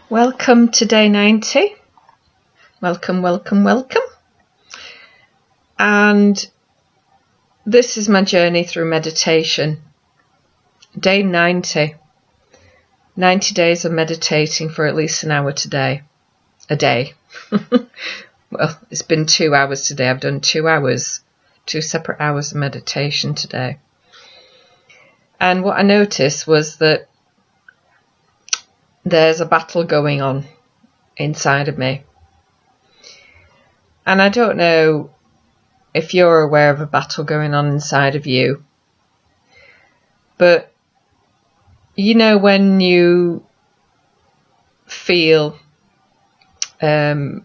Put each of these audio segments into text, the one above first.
Welcome to day 90. Welcome. And this is my journey through meditation. Day 90. 90 days of meditating for at least an hour today. A day. Well, it's been 2 hours today. I've done 2 hours, 2 separate hours of meditation today. And what I noticed was that there's a battle going on inside of me. And I don't know if you're aware of a battle going on inside of you. But you know when you feel that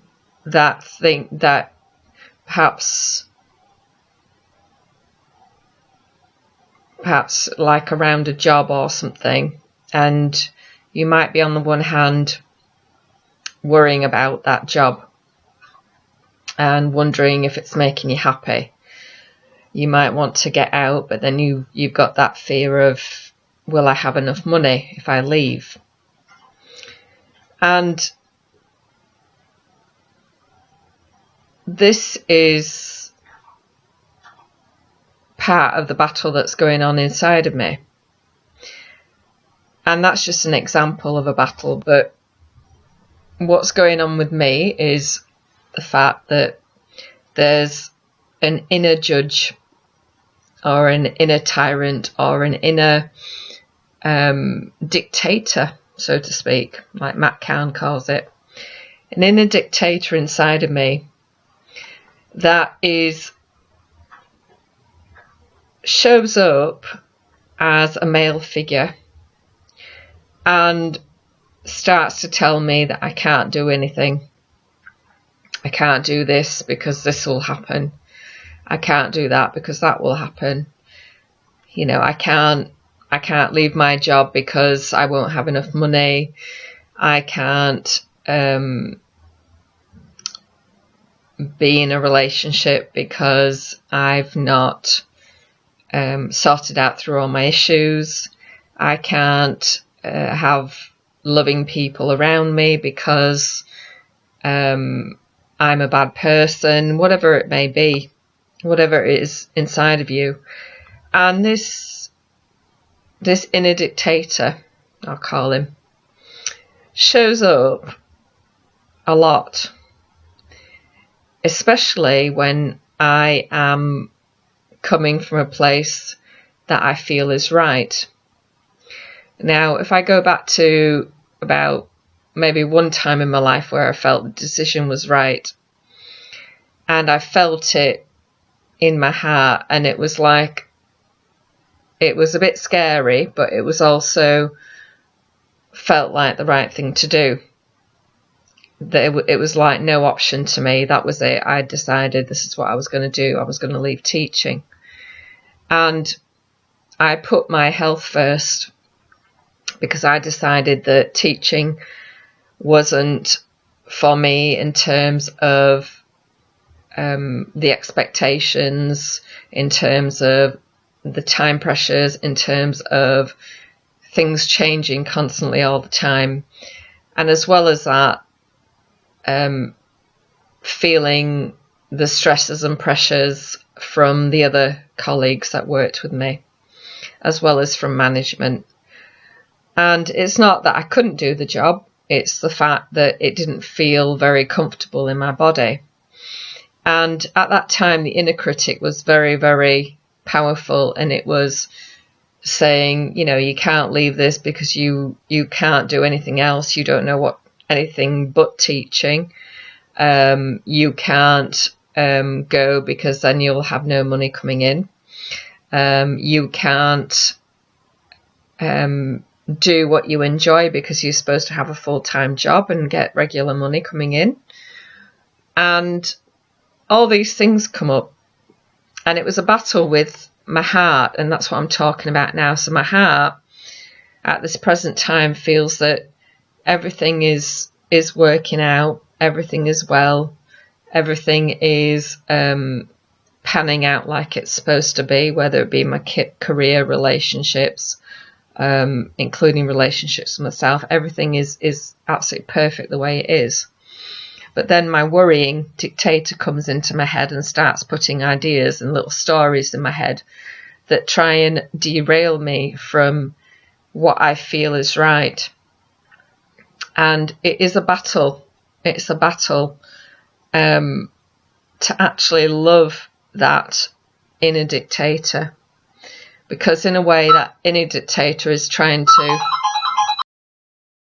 perhaps like around a job or something, and you might be on the one hand worrying about that job and wondering if it's making you happy. You might want to get out, but then you've got that fear of, will I have enough money if I leave? And this is part of the battle that's going on inside of me. And that's just an example of a battle, but what's going on with me is the fact that there's an inner judge or an inner tyrant or an inner dictator, so to speak, like Kahn calls it. An inner dictator inside of me that shows up as a male figure and starts to tell me that I can't do anything. I can't do this because this will happen. I can't do that because that will happen. You know, I can't leave my job because I won't have enough money. I can't be in a relationship because I've not sorted out through all my issues. I can't have loving people around me because I'm a bad person, whatever it may be, whatever it is inside of you. And this inner dictator, I'll call him, shows up a lot, especially when I am coming from a place that I feel is right. Now, if I go back to about maybe one time in my life where I felt the decision was right, and I felt it in my heart, and it was like, it was a bit scary, but it was also felt like the right thing to do. It was like no option to me. That was it. I decided this is what I was going to do. I was going to leave teaching. And I put my health first, because I decided that teaching wasn't for me in terms of the expectations, in terms of the time pressures, in terms of things changing constantly all the time. And as well as that, feeling the stresses and pressures from the other colleagues that worked with me, as well as from management. And it's not that I couldn't do the job, it's the fact that it didn't feel very comfortable in my body. And at that time, the inner critic was very, very powerful, and it was saying, you know, you can't leave this because you can't do anything else. You don't know anything but teaching. You can't go because then you'll have no money coming in. You can't do what you enjoy because you're supposed to have a full-time job and get regular money coming in. And all these things come up. And it was a battle with my heart, and that's what I'm talking about now. So my heart at this present time feels that everything is working out, everything is well, everything is panning out like it's supposed to be, whether it be my career, relationships, including relationships with myself. Everything is absolutely perfect the way it is. But then my worrying dictator comes into my head and starts putting ideas and little stories in my head that try and derail me from what I feel is right. And it is a battle. It's a battle to actually love that inner dictator. Because in a way, that inner dictator is trying to